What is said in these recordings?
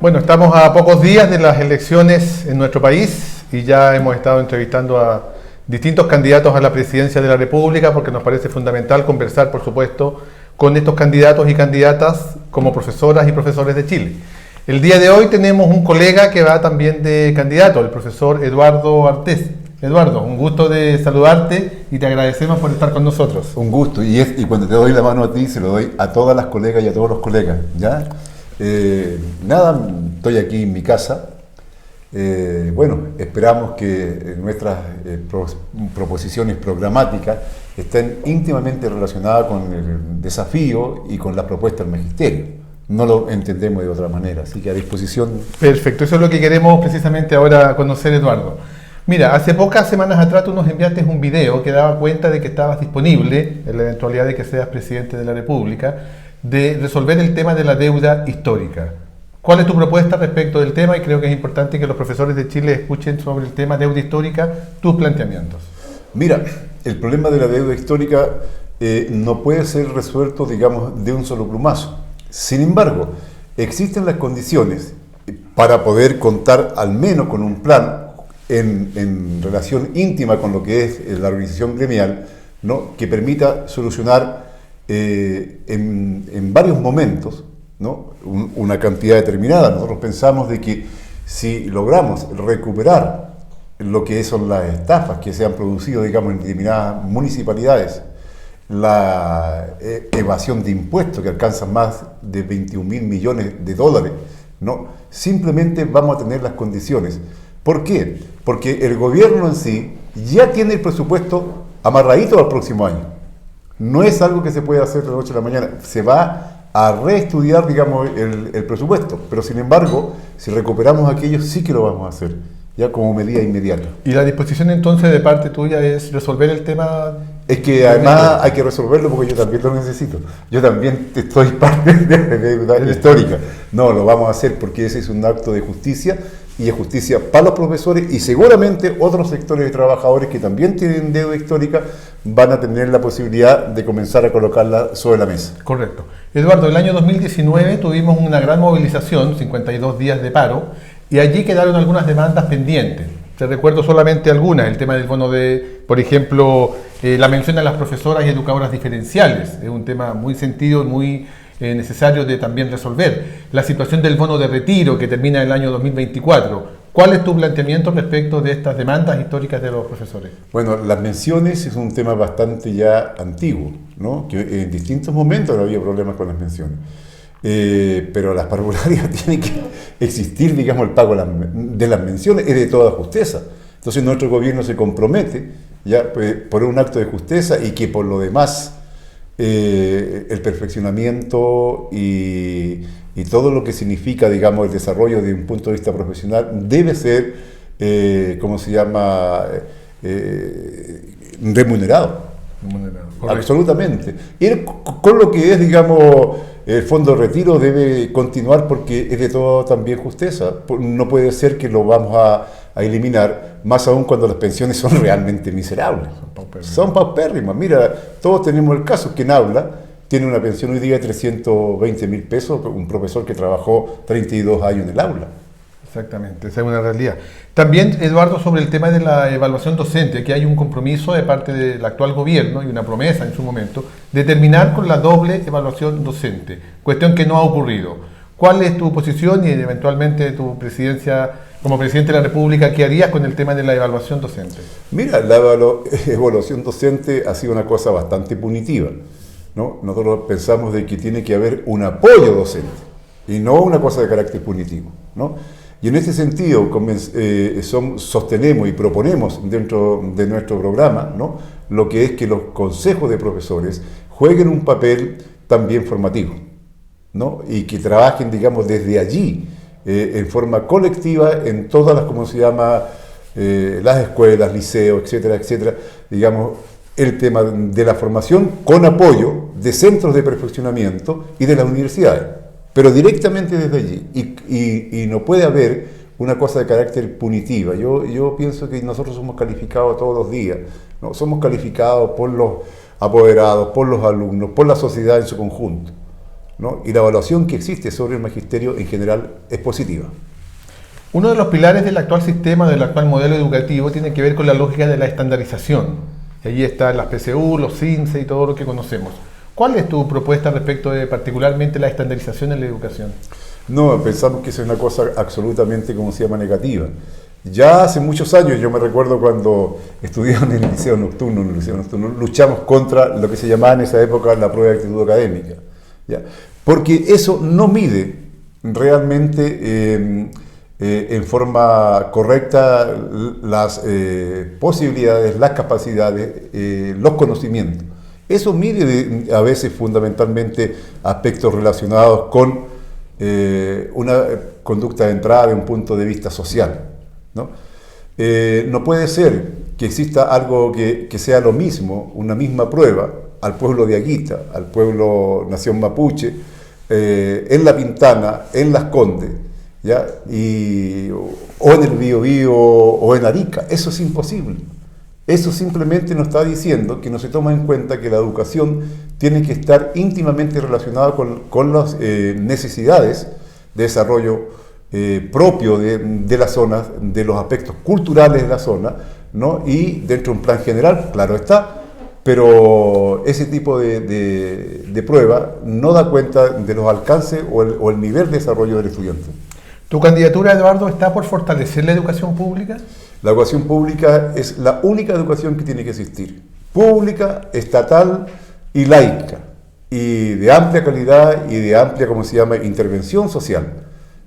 Bueno, estamos a pocos días de las elecciones en nuestro país y ya hemos estado entrevistando a distintos candidatos a la presidencia de la República porque nos parece fundamental conversar, por supuesto, con estos candidatos y candidatas como profesoras y profesores de Chile. El día de hoy tenemos un colega que va también de candidato, el profesor Eduardo Artés. Eduardo, un gusto de saludarte y te agradecemos por estar con nosotros. Un gusto, y cuando te doy la mano a ti, se lo doy a todas las colegas y a todos los colegas, ¿ya? Nada, estoy aquí en mi casa. Bueno, esperamos que nuestras proposiciones programáticas estén íntimamente relacionadas con el desafío y con la propuesta del magisterio. No lo entendemos de otra manera, así que a disposición. Perfecto, eso es lo que queremos precisamente ahora conocer, Eduardo. Mira, hace pocas semanas atrás tú nos enviaste un video que daba cuenta de que estabas disponible, en la eventualidad de que seas presidente de la República, de resolver el tema de la deuda histórica. ¿Cuál es tu propuesta respecto del tema? Y creo que es importante que los profesores de Chile escuchen sobre el tema deuda histórica, tus planteamientos. Mira, el problema de la deuda histórica no puede ser resuelto, digamos, de un solo plumazo. Sin embargo, existen las condiciones para poder contar al menos con un plan en relación íntima con lo que es la organización gremial, ¿no?, que permita solucionar en varios momentos, ¿no?, una cantidad determinada. Nosotros pensamos de que si logramos recuperar lo que son las estafas que se han producido, digamos, en determinadas municipalidades, la evasión de impuestos que alcanza más de 21.000 millones de dólares, ¿no?, simplemente vamos a tener las condiciones. ¿Por qué? Porque el gobierno en sí ya tiene el presupuesto amarradito al próximo año. No es algo que se puede hacer de la noche a la mañana. Se va a reestudiar, digamos, el presupuesto. Pero sin embargo, si recuperamos aquello, sí que lo vamos a hacer, ya como medida inmediata. ¿Y la disposición entonces de parte tuya es resolver el tema? Es que además hay que resolverlo porque yo también lo necesito. Yo también estoy parte de la deuda histórica. No, lo vamos a hacer porque ese es un acto de justicia, y es justicia para los profesores, y seguramente otros sectores de trabajadores que también tienen deuda histórica van a tener la posibilidad de comenzar a colocarla sobre la mesa. Correcto. Eduardo, el año 2019 tuvimos una gran movilización, 52 días de paro, y allí quedaron algunas demandas pendientes. Te recuerdo solamente algunas, el tema del bono de, por ejemplo, la mención a las profesoras y educadoras diferenciales, es un tema muy sentido, muy necesario de también resolver. La situación del bono de retiro que termina el año 2024. ¿Cuál es tu planteamiento respecto de estas demandas históricas de los profesores? Bueno, las menciones es un tema bastante ya antiguo, ¿no?, que en distintos momentos había problemas con las menciones. Pero las parvularias tienen que existir, digamos, el pago de las menciones es de toda justeza. Entonces nuestro gobierno se compromete ya por un acto de justeza, y que por lo demás el perfeccionamiento y todo lo que significa, digamos, el desarrollo de un punto de vista profesional debe ser, ¿cómo se llama?, remunerado. Absolutamente. Y con lo que es, digamos, el fondo de retiro debe continuar porque es de toda también justeza. No puede ser que lo vamos a eliminar, más aún cuando las pensiones son realmente miserables. Son paupérrimas. Mira, todos tenemos el caso que en aula tiene una pensión hoy día de 320.000 pesos, un profesor que trabajó 32 años en el aula. Exactamente, esa es una realidad. También, Eduardo, sobre el tema de la evaluación docente, que hay un compromiso de parte del actual gobierno y una promesa en su momento de terminar con la doble evaluación docente, cuestión que no ha ocurrido. ¿Cuál es tu posición y eventualmente tu presidencia como presidente de la República, qué harías con el tema de la evaluación docente? Mira, la evaluación docente ha sido una cosa bastante punitiva, ¿no? Nosotros pensamos de que tiene que haber un apoyo docente y no una cosa de carácter punitivo, ¿no? Y en ese sentido sostenemos y proponemos dentro de nuestro programa, ¿no?, lo que es que los consejos de profesores jueguen un papel también formativo, ¿no?, y que trabajen, digamos, desde allí, en forma colectiva en todas las, ¿cómo se llama?, las escuelas, liceos, etcétera, etcétera, digamos, el tema de la formación con apoyo de centros de perfeccionamiento y de las universidades, pero directamente desde allí, y no puede haber una cosa de carácter punitiva. Yo pienso que nosotros somos calificados todos los días, ¿no? Somos calificados por los apoderados, por los alumnos, por la sociedad en su conjunto. ¿no? Y la evaluación que existe sobre el magisterio en general es positiva. Uno de los pilares del actual sistema, del actual modelo educativo, tiene que ver con la lógica de la estandarización. Y allí están las PSU, los CINCE y todo lo que conocemos. ¿Cuál es tu propuesta respecto de particularmente la estandarización en la educación? No, pensamos que eso es una cosa absolutamente, como se llama, negativa. Ya hace muchos años, yo me recuerdo cuando estudiamos en el liceo nocturno, luchamos contra lo que se llamaba en esa época la prueba de actitud académica, ¿ya? Porque eso no mide realmente en forma correcta las posibilidades, las capacidades, los conocimientos. Eso mide a veces fundamentalmente aspectos relacionados con una conducta de entrada de un punto de vista social, ¿no? No puede ser que exista algo que sea lo mismo, una misma prueba, al pueblo de Aguita, al pueblo nación mapuche, en La Pintana, en Las Condes, ¿ya? O en el Biobío o en Arica. Eso es imposible. Eso simplemente nos está diciendo que no se toma en cuenta que la educación tiene que estar íntimamente relacionada con las necesidades de desarrollo propio de la zona, de los aspectos culturales de la zona, ¿no? Y dentro de un plan general, claro está, pero ese tipo de prueba no da cuenta de los alcances o el nivel de desarrollo del estudiante. ¿Tu candidatura, Eduardo, está por fortalecer la educación pública? La educación pública es la única educación que tiene que existir, pública, estatal y laica, y de amplia calidad y de amplia, como se llama, intervención social.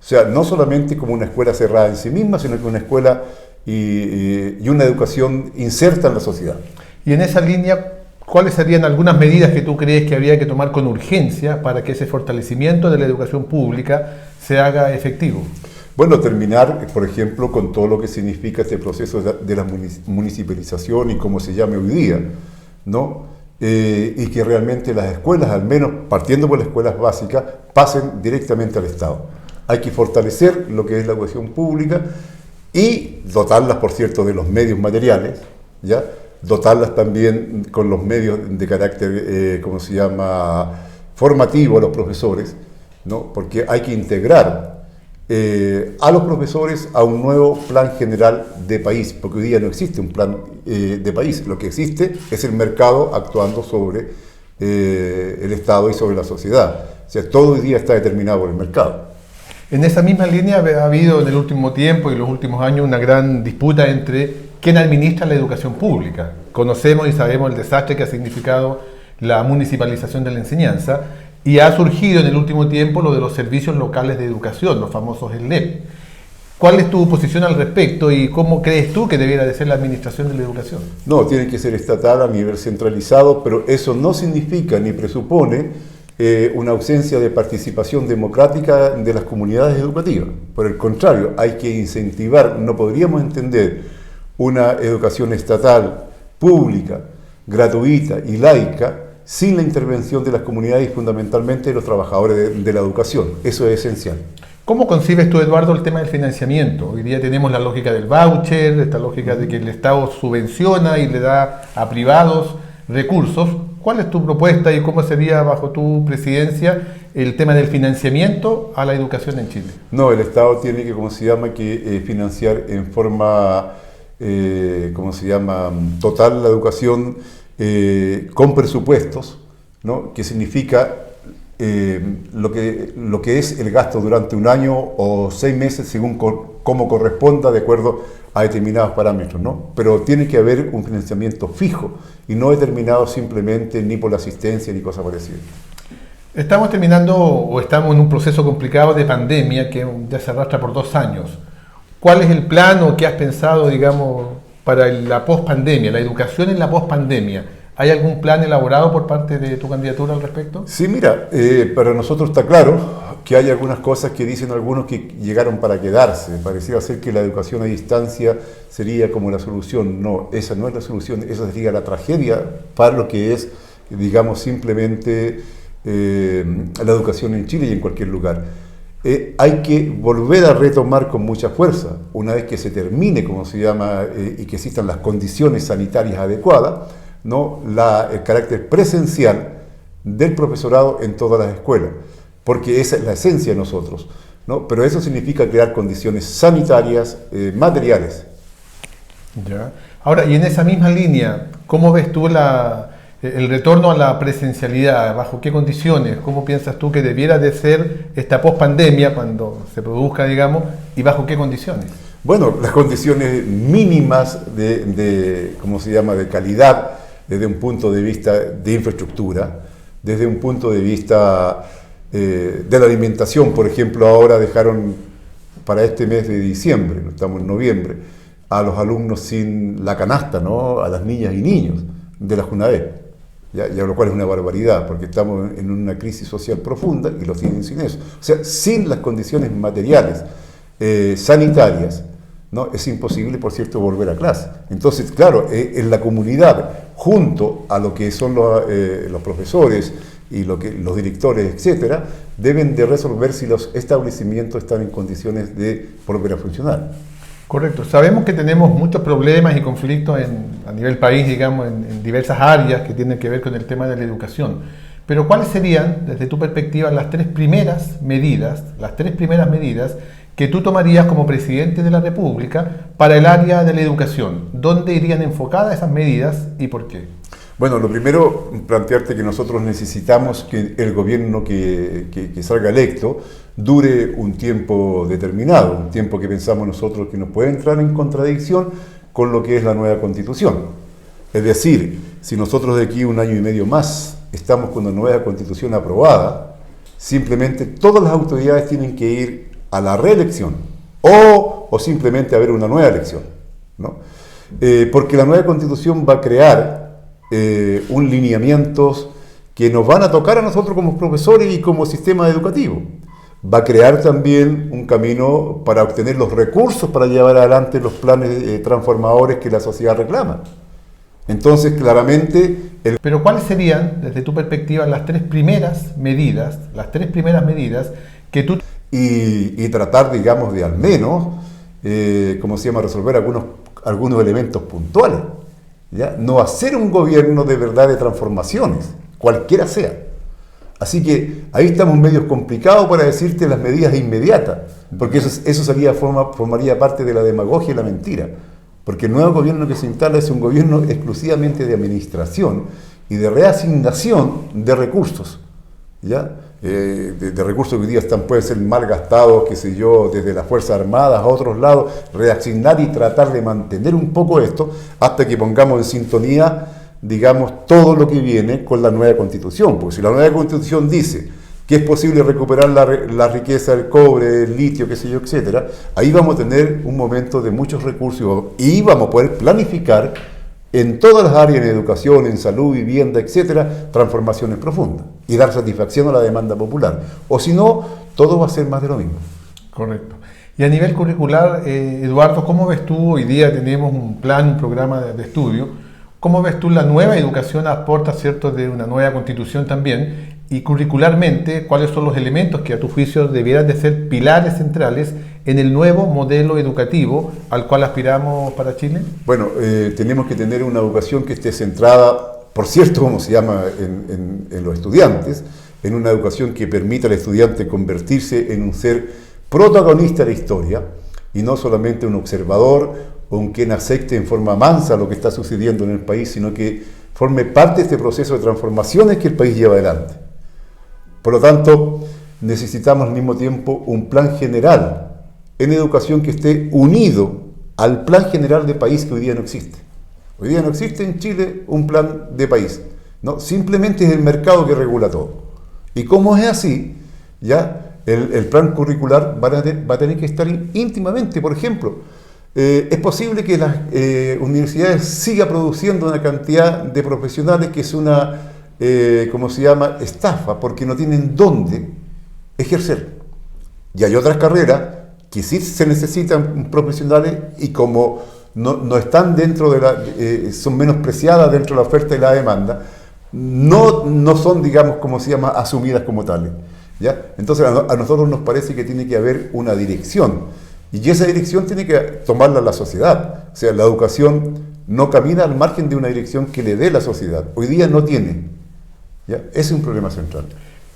O sea, no solamente como una escuela cerrada en sí misma, sino que una escuela y una educación inserta en la sociedad. Y en esa línea, ¿cuáles serían algunas medidas que tú crees que habría que tomar con urgencia para que ese fortalecimiento de la educación pública se haga efectivo? Bueno, terminar, por ejemplo, con todo lo que significa este proceso de la municipalización y cómo se llame hoy día, ¿no? Y que realmente las escuelas, al menos partiendo por las escuelas básicas, pasen directamente al Estado. Hay que fortalecer lo que es la educación pública y dotarlas, por cierto, de los medios materiales, ¿ya? Dotarlas también con los medios de carácter, ¿cómo se llama?, formativo a los profesores, ¿no? Porque hay que integrar a los profesores a un nuevo plan general de país, porque hoy día no existe un plan de país, lo que existe es el mercado actuando sobre el Estado y sobre la sociedad. O sea, todo hoy día está determinado por el mercado. En esa misma línea ha habido en el último tiempo y los últimos años una gran disputa entre quién administra la educación pública. Conocemos y sabemos el desastre que ha significado la municipalización de la enseñanza y ha surgido en el último tiempo lo de los servicios locales de educación, los famosos SLEP. ¿Cuál es tu posición al respecto y cómo crees tú que debiera de ser la administración de la educación? No, tiene que ser estatal a nivel centralizado, pero eso no significa ni presupone una ausencia de participación democrática de las comunidades educativas. Por el contrario, hay que incentivar, no podríamos entender una educación estatal, pública, gratuita y laica sin la intervención de las comunidades y fundamentalmente de los trabajadores de la educación. Eso es esencial. ¿Cómo concibes tú, Eduardo, el tema del financiamiento? Hoy día tenemos la lógica del voucher, esta lógica de que el Estado subvenciona y le da a privados recursos. ¿Cuál es tu propuesta y cómo sería bajo tu presidencia el tema del financiamiento a la educación en Chile? No, el Estado tiene que, como se llama, financiar en forma, total la educación con presupuestos, ¿no? Que significa lo que es el gasto durante un año o 6 meses según cómo corresponda de acuerdo a determinados parámetros, ¿no? Pero tiene que haber un financiamiento fijo y no determinado simplemente ni por la asistencia ni cosas parecidas. Estamos terminando o estamos en un proceso complicado de pandemia que ya se arrastra por 2 años. ¿Cuál es el plan o qué has pensado, digamos, para la pospandemia, la educación en la pospandemia? ¿Hay algún plan elaborado por parte de tu candidatura al respecto? Sí, mira, para nosotros está claro que hay algunas cosas que dicen algunos que llegaron para quedarse. Pareciera ser que la educación a distancia sería como la solución. No, esa no es la solución, esa sería la tragedia para lo que es, digamos, simplemente la educación en Chile y en cualquier lugar. Hay que volver a retomar con mucha fuerza, una vez que se termine, como se llama, y que existan las condiciones sanitarias adecuadas, ¿no? El carácter presencial del profesorado en todas las escuelas. porque esa es la esencia de nosotros, ¿no? Pero eso significa crear condiciones sanitarias, materiales. Ya. Ahora, y en esa misma línea, ¿cómo ves tú el retorno a la presencialidad? ¿Bajo qué condiciones? ¿Cómo piensas tú que debiera de ser esta pospandemia cuando se produzca, digamos, y bajo qué condiciones? Bueno, las condiciones mínimas ¿cómo se llama?, de calidad, desde un punto de vista de infraestructura, desde un punto de vista de la alimentación. Por ejemplo, ahora dejaron para este mes de diciembre, estamos en noviembre, a los alumnos sin la canasta, ¿no?, a las niñas y niños de la JUNAEP, lo cual es una barbaridad, porque estamos en una crisis social profunda y los tienen sin eso. O sea, sin las condiciones materiales, sanitarias, ¿no?, es imposible, por cierto, volver a clase. Entonces, claro, en la comunidad, junto a lo que son los profesores y los directores, etcétera, deben de resolver si los establecimientos están en condiciones de volver a funcionar. Correcto. Sabemos que tenemos muchos problemas y conflictos a nivel país, digamos, en diversas áreas que tienen que ver con el tema de la educación. Pero ¿cuáles serían, desde tu perspectiva, las tres primeras medidas que tú tomarías como presidente de la República para el área de la educación? ¿Dónde irían enfocadas esas medidas y por qué? Bueno, lo primero, plantearte que nosotros necesitamos que el gobierno que salga electo dure un tiempo determinado, un tiempo que pensamos nosotros que no puede entrar en contradicción con lo que es la nueva Constitución. Es decir, si nosotros de aquí 1 año y medio más estamos con una nueva Constitución aprobada, simplemente todas las autoridades tienen que ir a la reelección o simplemente a haber una nueva elección, ¿no? Porque la nueva Constitución va a crear un lineamientos que nos van a tocar a nosotros como profesores y como sistema educativo. Va a crear también un camino para obtener los recursos para llevar adelante los planes transformadores que la sociedad reclama. Entonces, claramente... Pero ¿cuáles serían, desde tu perspectiva, las tres primeras medidas que tú... Y tratar, digamos, de al menos, resolver algunos elementos puntuales. ¿Ya? No hacer un gobierno de verdad de transformaciones, cualquiera sea. Así que ahí estamos medios complicados para decirte las medidas inmediatas, porque eso formaría parte de la demagogia y la mentira. Porque el nuevo gobierno que se instala es un gobierno exclusivamente de administración y de reasignación de recursos, ¿ya? De recursos que hoy día pueden ser mal gastados, desde las Fuerzas Armadas a otros lados, reasignar y tratar de mantener un poco esto hasta que pongamos en sintonía, digamos, todo lo que viene con la nueva Constitución. Porque si la nueva Constitución dice que es posible recuperar la riqueza del cobre, el litio, etcétera, ahí vamos a tener un momento de muchos recursos y vamos a poder planificar en todas las áreas, en educación, en salud, vivienda, etcétera, transformaciones profundas y dar satisfacción a la demanda popular. O si no, todo va a ser más de lo mismo. Correcto. Y a nivel curricular, Eduardo, ¿cómo ves tú? Hoy día tenemos un programa de estudio. ¿Cómo ves tú la nueva educación aporta, cierto, de una nueva constitución también? Y curricularmente, ¿cuáles son los elementos que a tu juicio debieran de ser pilares centrales en el nuevo modelo educativo al cual aspiramos para Chile? Bueno, tenemos que tener una educación que esté centrada, por cierto, como se llama en los estudiantes, en una educación que permita al estudiante convertirse en un ser protagonista de la historia y no solamente un observador o un quien acepte en forma mansa lo que está sucediendo en el país, sino que forme parte de este proceso de transformaciones que el país lleva adelante. Por lo tanto, necesitamos al mismo tiempo un plan general en educación que esté unido al plan general de país que hoy día no existe. Hoy día no existe en Chile un plan de país, ¿no? Simplemente es el mercado que regula todo. Y como es así, ya el plan curricular va a tener que estar íntimamente. Por ejemplo, es posible que las universidades sigan produciendo una cantidad de profesionales que es una, estafa, porque no tienen dónde ejercer. Y hay otras carreras que sí se necesitan profesionales y como no están dentro de son menospreciadas dentro de la oferta y la demanda, no son, digamos, asumidas como tales, ¿ya? Entonces a nosotros nos parece que tiene que haber una dirección y esa dirección tiene que tomarla la sociedad. O sea, la educación no camina al margen de una dirección que le dé la sociedad. Hoy día no tiene, ¿ya? Ese es un problema central.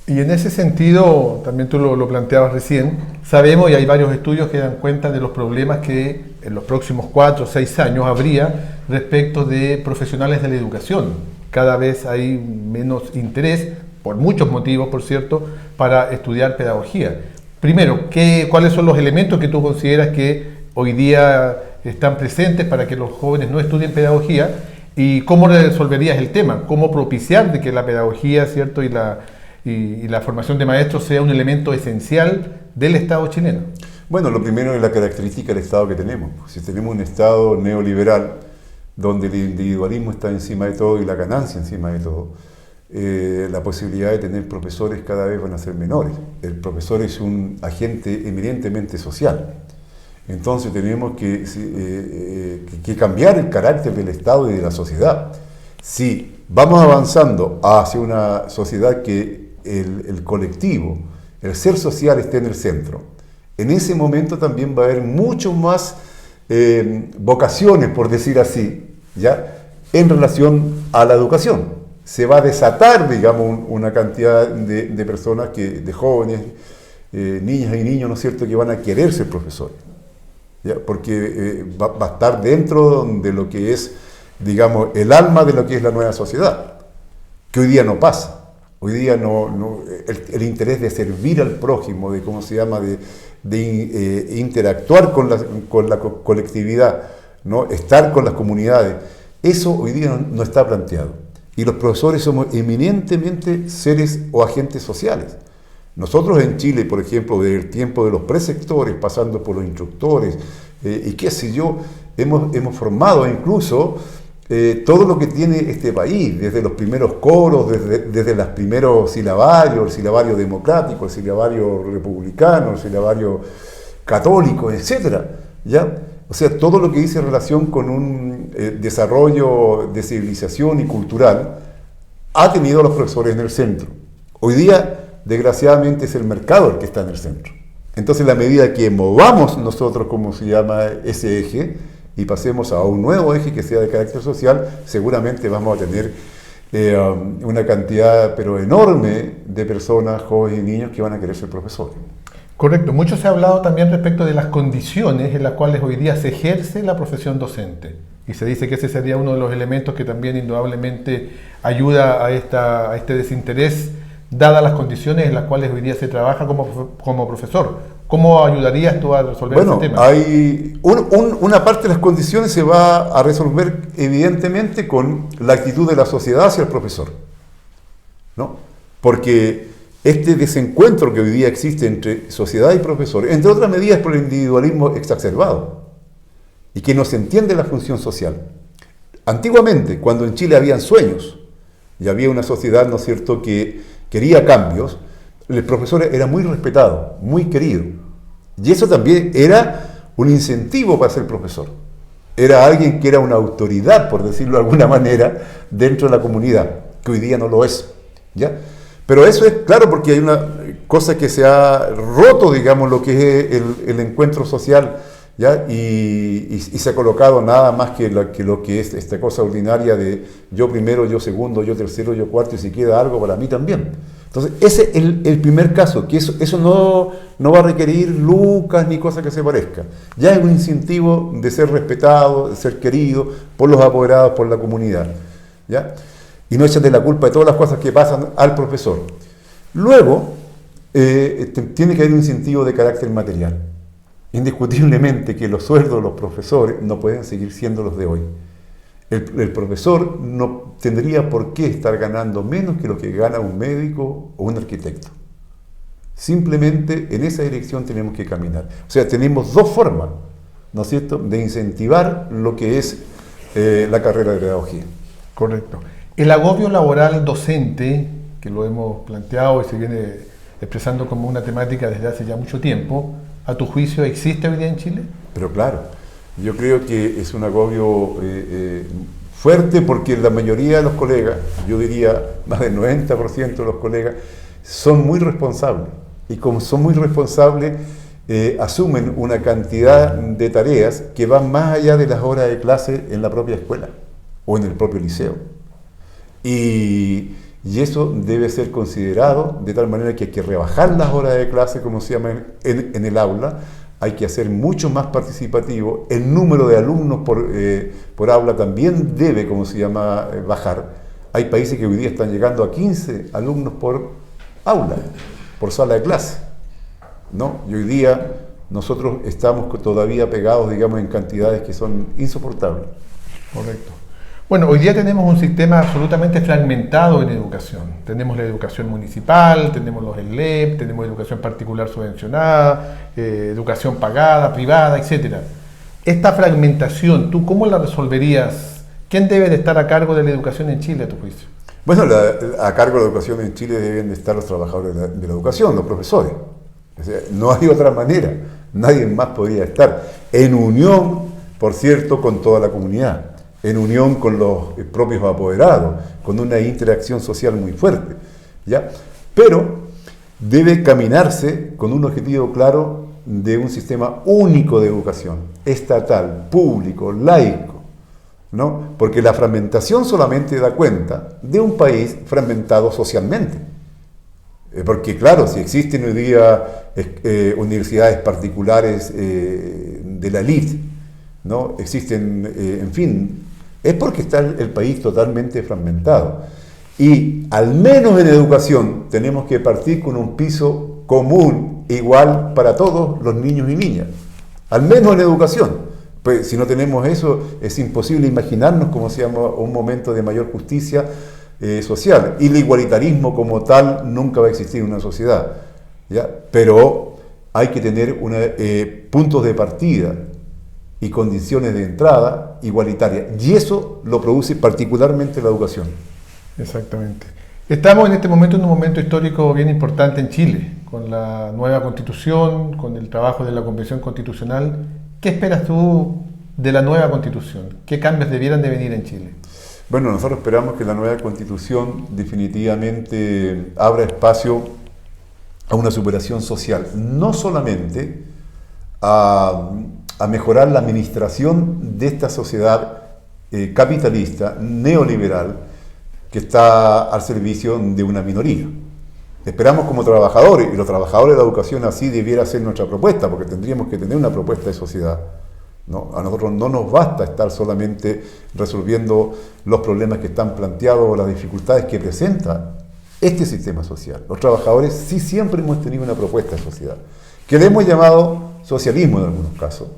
Y en ese sentido, también tú lo planteabas recién, sabemos y hay varios estudios que dan cuenta de los problemas que en los próximos 4 o 6 años habría respecto de profesionales de la educación. Cada vez hay menos interés, por muchos motivos, por cierto, para estudiar pedagogía. Primero, ¿cuáles son los elementos que tú consideras que hoy día están presentes para que los jóvenes no estudien pedagogía? ¿Y cómo resolverías el tema? ¿Cómo propiciar de que la pedagogía, cierto, y la formación de maestros sea un elemento esencial del Estado chileno? Bueno, lo primero es la característica del Estado que tenemos. Si tenemos un Estado neoliberal donde el individualismo está encima de todo y la ganancia encima de todo, la posibilidad de tener profesores cada vez van a ser menores. El profesor es un agente eminentemente social. Entonces tenemos que cambiar el carácter del Estado y de la sociedad. Si vamos avanzando hacia una sociedad que el colectivo, el ser social esté en el centro, en ese momento también va a haber mucho más vocaciones, por decir así, ¿ya? En relación a la educación. Se va a desatar, digamos, una cantidad de personas, de jóvenes, niñas y niños, ¿no es cierto?, que van a querer ser profesores, ¿ya? Porque va a estar dentro de lo que es, digamos, el alma de lo que es la nueva sociedad, que hoy día no pasa. Hoy día el interés de servir al prójimo, de cómo se llama, de interactuar con la colectividad, ¿no? Estar con las comunidades, eso hoy día no está planteado. Y los profesores somos eminentemente seres o agentes sociales. Nosotros en Chile, por ejemplo, desde el tiempo de los preceptores, pasando por los instructores, y qué sé yo, hemos formado incluso todo lo que tiene este país, desde los primeros coros, desde los primeros silabarios, el silabario democrático, el silabario republicano, el silabario católico, etc. ¿Ya? O sea, todo lo que dice en relación con un desarrollo de civilización y cultural ha tenido a los profesores en el centro. Hoy día, desgraciadamente, es el mercado el que está en el centro. Entonces, la medida que movamos nosotros, como se llama, ese eje, y pasemos a un nuevo eje que sea de carácter social, seguramente vamos a tener una cantidad, pero enorme, de personas, jóvenes y niños que van a querer ser profesores. Correcto. Mucho se ha hablado también respecto de las condiciones en las cuales hoy día se ejerce la profesión docente. Y se dice que ese sería uno de los elementos que también indudablemente ayuda a este desinterés, dadas las condiciones en las cuales hoy día se trabaja como profesor. ¿Cómo ayudarías tú a resolver ese tema? Hay una parte de las condiciones se va a resolver evidentemente con la actitud de la sociedad hacia el profesor, ¿no? Porque este desencuentro que hoy día existe entre sociedad y profesores, entre otras medidas por el individualismo exacerbado, y que no se entiende la función social. Antiguamente, cuando en Chile habían sueños, y había una sociedad, ¿no es cierto?, que quería cambios, el profesor era muy respetado, muy querido. Y eso también era un incentivo para ser profesor. Era alguien que era una autoridad, por decirlo de alguna manera, dentro de la comunidad, que hoy día no lo es, ¿ya? Pero eso es claro porque hay una cosa que se ha roto, digamos, lo que es el encuentro social, ¿ya? Y se ha colocado nada más que lo que es esta cosa ordinaria de yo primero, yo segundo, yo tercero, yo cuarto, y si queda algo para mí también. Entonces, ese es el primer caso, que eso no va a requerir lucas ni cosa que se parezca. Ya es un incentivo de ser respetado, de ser querido por los apoderados, por la comunidad, ¿ya? Y no echan de la culpa de todas las cosas que pasan al profesor. Luego, tiene que haber un incentivo de carácter material. Indiscutiblemente que los sueldos de los profesores no pueden seguir siendo los de hoy. El profesor no tendría por qué estar ganando menos que lo que gana un médico o un arquitecto. Simplemente en esa dirección tenemos que caminar. O sea, tenemos dos formas, ¿no es cierto?, de incentivar lo que es la carrera de pedagogía. Correcto. El agobio laboral docente, que lo hemos planteado y se viene expresando como una temática desde hace ya mucho tiempo, ¿a tu juicio existe hoy día en Chile? Pero claro, yo creo que es un agobio fuerte porque la mayoría de los colegas, yo diría más del 90% de los colegas, son muy responsables. Y como son muy responsables, asumen una cantidad de tareas que van más allá de las horas de clase en la propia escuela o en el propio liceo. Y Y eso debe ser considerado de tal manera que hay que rebajar las horas de clase, como se llama en el aula, hay que hacer mucho más participativo, el número de alumnos por aula también debe, como se llama, bajar. Hay países que hoy día están llegando a 15 alumnos por aula, por sala de clase, ¿no? Y hoy día nosotros estamos todavía pegados, digamos, en cantidades que son insoportables. Correcto. Bueno, hoy día tenemos un sistema absolutamente fragmentado en educación. Tenemos la educación municipal, tenemos los ELEP, tenemos educación particular subvencionada, educación pagada, privada, etc. Esta fragmentación, ¿tú cómo la resolverías? ¿Quién debe de estar a cargo de la educación en Chile, a tu juicio? Bueno, a cargo de la educación en Chile deben de estar los trabajadores de la educación, los profesores. O sea, no hay otra manera, nadie más podría estar. En unión, por cierto, con toda la comunidad. En unión con los propios apoderados, con una interacción social muy fuerte, ¿ya? Pero debe caminarse con un objetivo claro de un sistema único de educación, estatal, público, laico, ¿no? Porque la fragmentación solamente da cuenta de un país fragmentado socialmente. Porque claro, si existen hoy día universidades particulares de la élite, ¿no? Existen, en fin, es porque está el país totalmente fragmentado. Y al menos en educación tenemos que partir con un piso común, igual para todos los niños y niñas. Al menos en educación. Pues si no tenemos eso, es imposible imaginarnos cómo se llama un momento de mayor justicia social. Y el igualitarismo como tal nunca va a existir en una sociedad, ¿ya? Pero hay que tener puntos de partida y condiciones de entrada igualitarias. Y eso lo produce particularmente la educación. Exactamente. Estamos en este momento en un momento histórico bien importante en Chile, con la nueva Constitución, con el trabajo de la Convención Constitucional. ¿Qué esperas tú de la nueva Constitución? ¿Qué cambios debieran de venir en Chile? Bueno, nosotros esperamos que la nueva Constitución definitivamente abra espacio a una superación social, no solamente a mejorar la administración de esta sociedad capitalista, neoliberal, que está al servicio de una minoría. Esperamos como trabajadores, y los trabajadores de la educación así debiera ser nuestra propuesta, porque tendríamos que tener una propuesta de sociedad, ¿no? A nosotros no nos basta estar solamente resolviendo los problemas que están planteados o las dificultades que presenta este sistema social. Los trabajadores sí siempre hemos tenido una propuesta de sociedad, que le hemos llamado socialismo en algunos casos,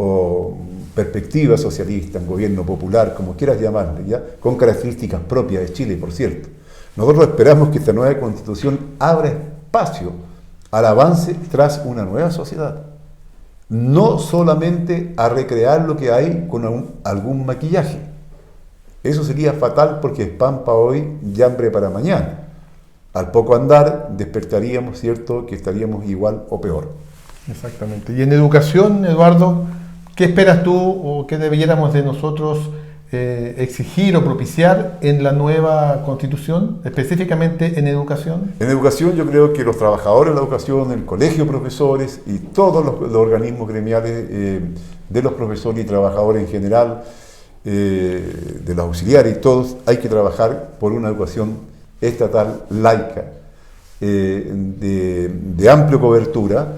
o perspectiva socialista, un gobierno popular, como quieras llamarle, ¿ya? Con características propias de Chile, por cierto. Nosotros esperamos que esta nueva Constitución abra espacio al avance tras una nueva sociedad. No solamente a recrear lo que hay con algún maquillaje. Eso sería fatal porque es pan para hoy y hambre para mañana. Al poco andar despertaríamos, ¿cierto?, que estaríamos igual o peor. Exactamente. Y en educación, Eduardo, ¿qué esperas tú o qué debiéramos de nosotros exigir o propiciar en la nueva Constitución, específicamente en educación? En educación yo creo que los trabajadores de la educación, el colegio de profesores y todos los organismos gremiales de los profesores y trabajadores en general, de los auxiliares y todos, hay que trabajar por una educación estatal laica, de amplia cobertura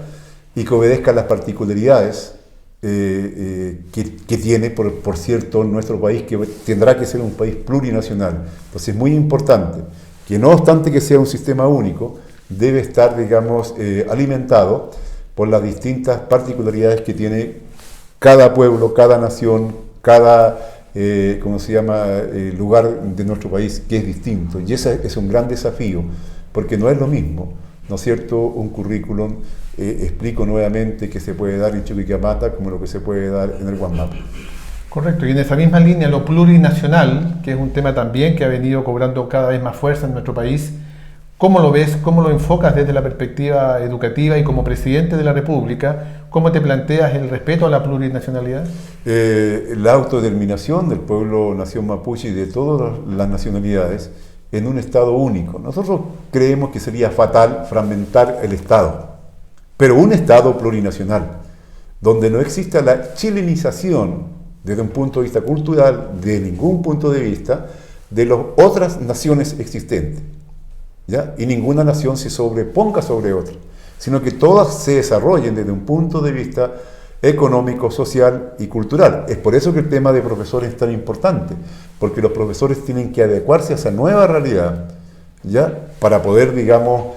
y que obedezca a las particularidades que tiene, por cierto, nuestro país, que tendrá que ser un país plurinacional. Entonces es muy importante que, no obstante que sea un sistema único, debe estar, digamos, alimentado por las distintas particularidades que tiene cada pueblo, cada nación, cada lugar de nuestro país, que es distinto. Y ese es un gran desafío, porque no es lo mismo, ¿no es cierto?, un currículum, explico nuevamente, que se puede dar en Chuquicamata como lo que se puede dar en el Guamapa. Correcto, y en esa misma línea, lo plurinacional, que es un tema también que ha venido cobrando cada vez más fuerza en nuestro país, ¿cómo lo ves, cómo lo enfocas desde la perspectiva educativa y como presidente de la República? ¿Cómo te planteas el respeto a la plurinacionalidad? La autodeterminación del pueblo nación mapuche y de todas las nacionalidades en un Estado único. Nosotros creemos que sería fatal fragmentar el Estado, pero un Estado plurinacional, donde no exista la chilenización desde un punto de vista cultural, de ningún punto de vista, de las otras naciones existentes, ¿ya? Y ninguna nación se sobreponga sobre otra, sino que todas se desarrollen desde un punto de vista económico, social y cultural. Es por eso que el tema de profesores es tan importante, porque los profesores tienen que adecuarse a esa nueva realidad, ¿ya? Para poder, digamos,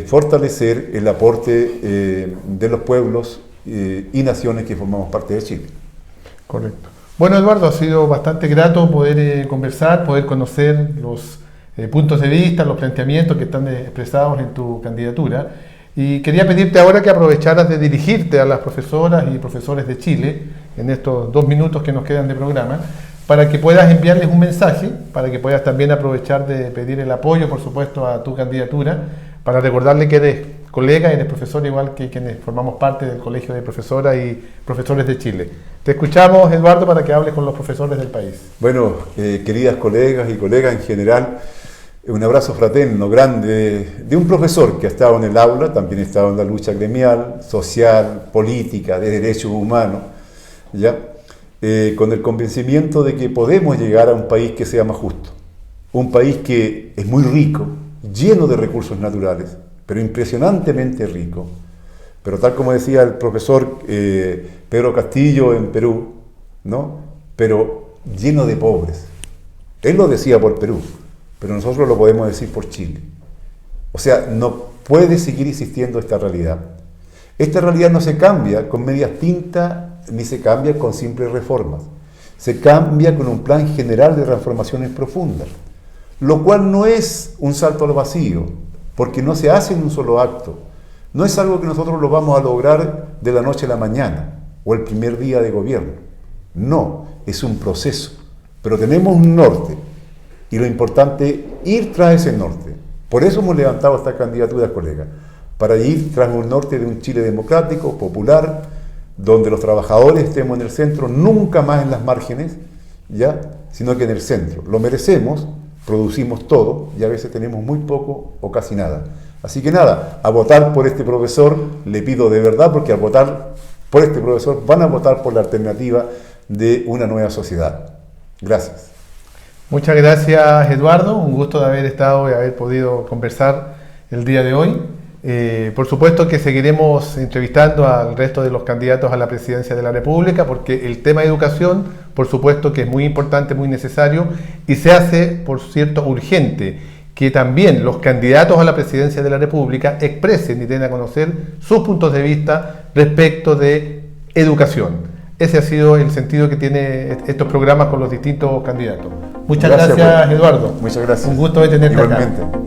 fortalecer el aporte de los pueblos y naciones que formamos parte de Chile. Correcto. Bueno, Eduardo, ha sido bastante grato poder conversar, poder conocer los puntos de vista, los planteamientos que están expresados en tu candidatura. Y quería pedirte ahora que aprovecharas de dirigirte a las profesoras y profesores de Chile en estos 2 minutos que nos quedan de programa, para que puedas enviarles un mensaje, para que puedas también aprovechar de pedir el apoyo, por supuesto, a tu candidatura, para recordarle que eres colega, eres profesor igual que quienes formamos parte del Colegio de Profesoras y Profesores de Chile. Te escuchamos, Eduardo, para que hables con los profesores del país. Bueno, queridas colegas y colegas en general, un abrazo fraterno, grande, de un profesor que ha estado en el aula, también ha estado en la lucha gremial, social, política, de derechos humanos, ¿ya? Con el convencimiento de que podemos llegar a un país que sea más justo, un país que es muy rico, lleno de recursos naturales, pero impresionantemente rico, pero tal como decía el profesor Pedro Castillo en Perú, ¿no? Pero lleno de pobres. Él lo decía por Perú, pero nosotros lo podemos decir por Chile. O sea, no puede seguir existiendo esta realidad. Esta realidad no se cambia con medias tintas ni se cambia con simples reformas. Se cambia con un plan general de transformaciones profundas, lo cual no es un salto al vacío, porque no se hace en un solo acto. No es algo que nosotros lo vamos a lograr de la noche a la mañana o el primer día de gobierno. No, es un proceso. Pero tenemos un norte y lo importante es ir tras ese norte. Por eso hemos levantado esta candidatura, colega, para ir tras un norte de un Chile democrático, popular, donde los trabajadores estemos en el centro, nunca más en las márgenes, ¿ya? Sino que en el centro. Lo merecemos, producimos todo y a veces tenemos muy poco o casi nada. Así que nada, a votar por este profesor, le pido de verdad, porque al votar por este profesor van a votar por la alternativa de una nueva sociedad. Gracias. Muchas gracias, Eduardo. Un gusto de haber estado y haber podido conversar el día de hoy. Por supuesto que seguiremos entrevistando al resto de los candidatos a la presidencia de la República, porque el tema de educación, por supuesto que es muy importante, muy necesario, y se hace, por cierto, urgente que también los candidatos a la presidencia de la República expresen y den a conocer sus puntos de vista respecto de educación. Ese ha sido el sentido que tiene estos programas con los distintos candidatos. Muchas gracias, Eduardo. Muchas gracias. Un gusto de tenerte acá. Igualmente.